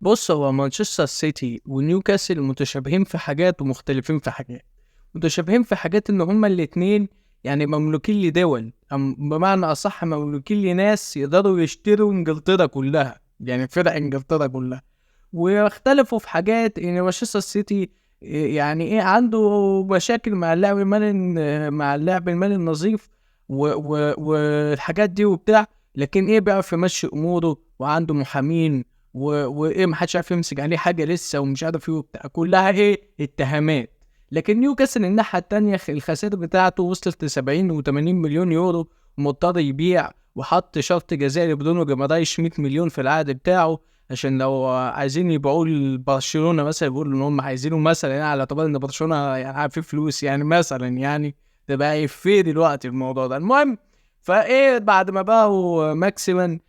بص، هو مانشستر سيتي ونيوكاسل متشابهين في حاجات ومختلفين في حاجات. متشابهين في حاجات ان هما الاتنين يعني مملوكين لدول، بمعنى اصح مملوكين لناس يقدروا يشتروا انجلترا كلها، يعني فرق انجلترا كلها. ويختلفوا في حاجات ان مانشستر سيتي يعني ايه عنده مشاكل مع اللاعب المالي، مع اللاعب المالي النظيف والحاجات دي وبتاع. لكن ايه بيعرف يمشي اموره وعنده محامين وايه محدش عارف يمسك عليه حاجه لسه ومش عارف ايه وبتاع، كلها ايه اتهامات. لكن نيوكاسل الناحيه التانية الخسائر بتاعته وصلت ل 70 و80 مليون يورو، مضطر يبيع وحط شرط جزائي لبرونو جيمارايش 100 مليون في العقد بتاعه، عشان لو عايزين يبيعوه لبرشلونه مثلا، يقولوا ان هم عايزينه مثلا، يعني على اعتبار ان برشلونه يعني عارف فيه فلوس، يعني مثلا يعني تبقى يفيد دلوقتي الموضوع ده. المهم، فايه بعد ما باعوا ماكسيمان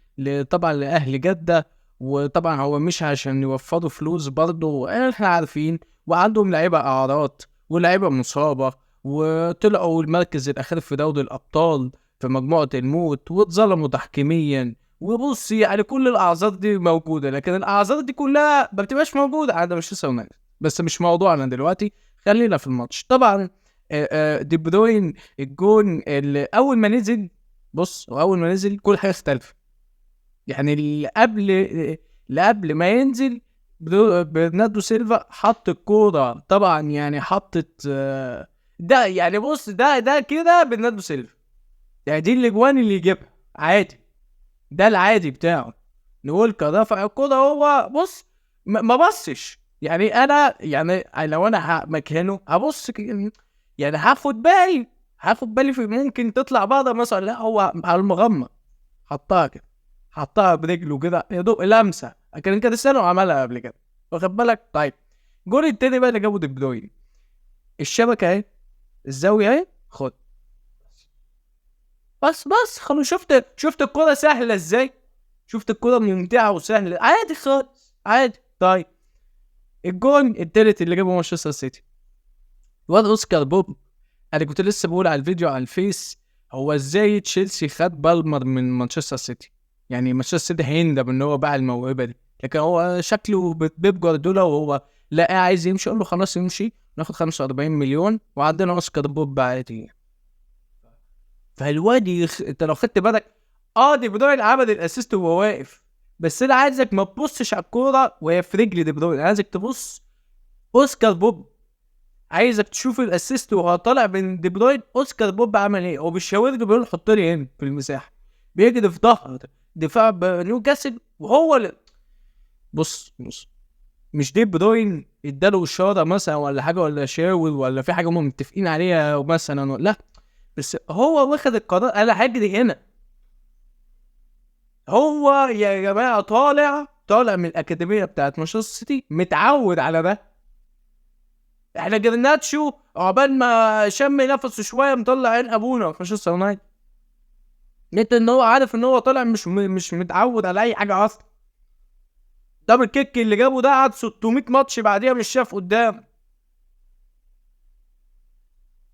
طبعا لاهل جده، وطبعا هو مش عشان يوفروا فلوس برضه، احنا عارفين، وعندهم لعيبه اعراض ولاعيبه مصابه، وطلعوا المركز الاخير في دوري الابطال في مجموعه الموت، واتظلموا تحكيميا. وبص يعني كل الاعذار دي موجوده، لكن الاعذار دي كلها ما بتبقاش موجوده عند مانشستر يونايتد. بس مش موضوعنا دلوقتي، خلينا في الماتش. طبعا دي بروين الجون اللي اول ما نزل، بص واول ما نزل كل حاجه اختلفت. يعني اللي قبل ما ينزل برناردو سيلفا حط الكوره، طبعا يعني حطت ده يعني بص ده كده برناردو سيلفا، يعني دي الاجوان اللي يجيبها عادي، ده العادي بتاعه. نقول رفع الكوره، هو بص ما بصش. يعني انا يعني لو انا مكانه هبص يعني هاخد بالي في ممكن تطلع بره مثلا، لا هو على المغمى حطها كده، حطها برجله كده يا دوب لمسه، كان كريستيانو عملها قبل كده، واخد بالك؟ طيب الجول التاني بقى اللي جابه دي بروين، الشبكه اهي، الزاويه اهي، خد. بس خلاص، شفت الكوره سهله ازاي، شفت الكوره ممتعه وسهله عادي خالص عادي. طيب الجون التالت اللي جابه مانشستر سيتي، واد اوسكار بوب. انا كنت لسه بقول على الفيديو على الفيس، هو ازاي تشيلسي خد بالمر من مانشستر سيتي؟ يعني مانشستر سيتي هيندم ان هو باع الموهبه دي، لكن هو شكله بيب جوارديولا وهو لا عايز يمشي، قال له خلاص يمشي، ناخد 45 مليون وعندنا اوسكار بوب عادي. فالواد انت لو خدت بالك، دي بروين عمل الاسيست وهو واقف، بس انا عايزك ما تبصش على الكوره وهي في رجل دي بروين، عايزك تبص اوسكار بوب، عايزك تشوف الاسيست وهو طالع من دي بروين. اوسكار بوب عمل ايه؟ هو بالشاور له بيقول حط لي هنا في المساحه، بيجري في ظهر دفاع نيوكاسل وهو بص، مش دي بروين اداله اشاره مثلا ولا حاجه، ولا شاور، ولا في حاجه هم متفقين عليها مثلا، لا، بس هو واخد القرار انا هجري هنا. هو يا جماعه طالع من الاكاديميه بتاعت مانشستر سيتي، متعود على ده. احنا جرناتشو عقبال ما شم نفسه شويه مطلع عين ابونا في مانشستر يونايتد، انت ان هو عارف ان هو طالع مش متعود على اي حاجه اصلا. دبل كيك اللي جابه ده قعد 600 ماتش بعديها مش شاف قدام.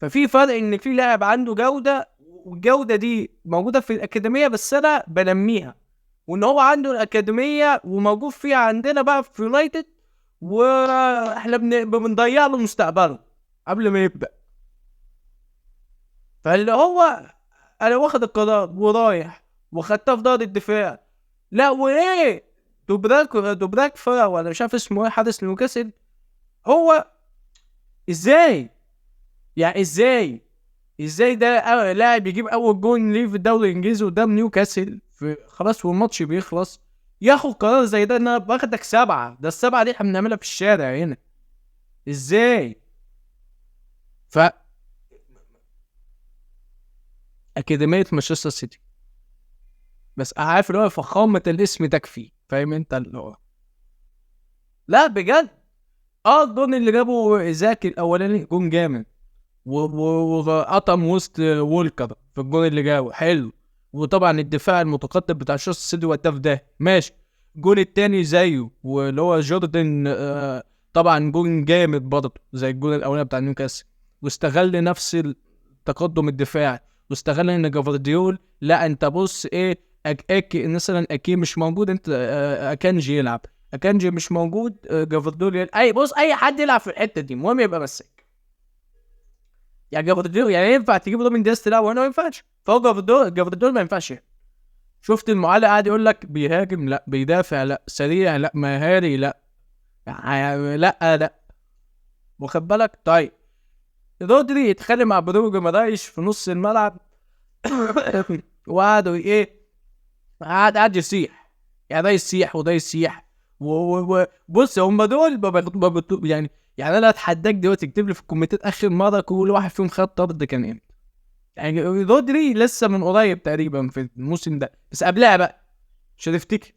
ففي فرق ان في لاعب عنده جوده، والجوده دي موجوده في الاكاديميه بس انا بنميها، وان هو عنده الاكاديميه وموجود فيها عندنا بقى في يونايتد، واحنا بنضيع له مستقبله قبل ما يبدا. فاللي هو انا واخد القرار ورايح وخدتها في دار الدفاع، لا وايه، دوبراك فرع ولا مش عارف اسمه ايه، حارس نيوكاسل. هو ازاي يعني ازاي ده لاعب يجيب اول جون ليه في الدوري الانجليزي قدام نيوكاسل في خلاص والماتش بيخلص، ياخد قرار زي ده؟ ان انا باخدك 7، ده ال7 دي احنا بنعملها في الشارع هنا، ازاي؟ ف اكاديميه مانشستر سيتي، بس عارف اللي هو فخامه الاسم تكفي، فاهم انت اللي هو، لا بجد. الجون اللي جابه ايزاك الاولاني جون جامد، وقطم وسط وولكر في الجون اللي جابه حلو، وطبعا الدفاع المتقدم بتاع شوست سيدي وداه في ده ماشي. الجون التاني زيه واللي هو جوردن طبعا جون جامد برضه زي الجون الاولاني بتاع نيوكاسل، واستغل نفس التقدم الدفاعي، واستغل ان جافارديول لا انت بص ايه، اكي مثلا، اكي مش موجود، انت اكانجي يلعب، اكانجي مش موجود، جافردول يلعب. اي بص، اي حد يلعب في الحته دي المهم يبقى مسك. يعني جافردول يعني ينفع تجيب دومين دياز تلعب وانا ما ينفعش، فهو جافردول ما ينفعش يعني. شفت المعلق قاعد يقول لك بيهاجم لا، بيدافع لا، سريع لا، مهاري لا، يعني لا واخد بالك. طيب رودري يتخانق مع برونو جمارايش في نص الملعب وقعدوا ايه، قاعد يسيح، يعني ده يسيح وده يسيح بص هم دول يعني انا اتحداك دلوقتي تكتب لي في الكومنتات اخر مره كل واحد فيهم خد طرد كان امتى. يعني رودري لسه من قريب تقريبا في الموسم ده، بس قبلها بقى مش هتفتكر.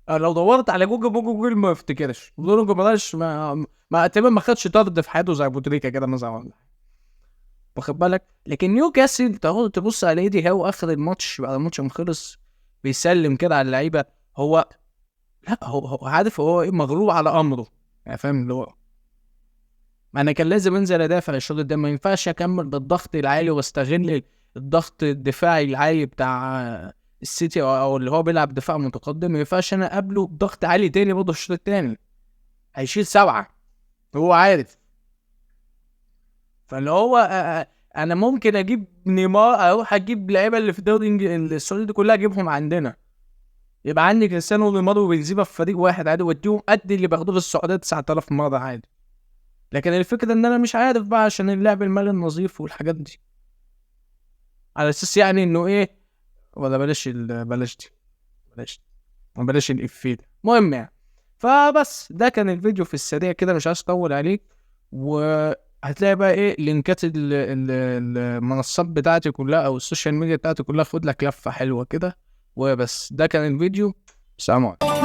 لو دورت على جوجل ما افتكرش. برونو جمارايش ما تقريبا ما خدش طرد في حياته زي ابو تريكه كده مثلا ولا، واخد بالك. لكن نيوكاسل تقعد تبص على ايدي هو اخر الماتش بعد الماتش ما خلص بيسلم كده على اللعيبه. هو لا، هو عارف هو ايه، مغلوب على امره، يعني فاهم اللي هو ما انا كان لازم انزل ادافع الشوط ده، ما ينفعش اكمل بالضغط العالي واستغل الضغط الدفاعي العالي بتاع السيتي او اللي هو بيلعب دفاع متقدم. ما ينفعش انا اقابله بضغط عالي تاني برضه الشوط التاني، هيشيل 7 هو عارف. فاللي هو انا ممكن اجيب نيمار، اروح اجيب لعيبه اللي في الدوري السعودي دي كلها اجيبهم عندنا، يبقى عندي كريستيانو ونيمار وبنزيما في فريق واحد عادي، واديهم قد اللي باخدوه في السعوديه 9000 مره عادي. لكن الفكره ان انا مش عارف بقى عشان اللعب المالي النظيف والحاجات دي، على اساس يعني انه ايه، ولا بلاش دي، بلاش الافيه ده. المهم يعني، فبس ده كان الفيديو في السريع كده، مش عايز اطول عليك. وهتلاقي بقى ايه لينكات المنصات بتاعتي كلها او السوشيال ميديا بتاعتي كلها، خد لك لفة حلوة كده. وبس ده كان الفيديو، سلام عليكم.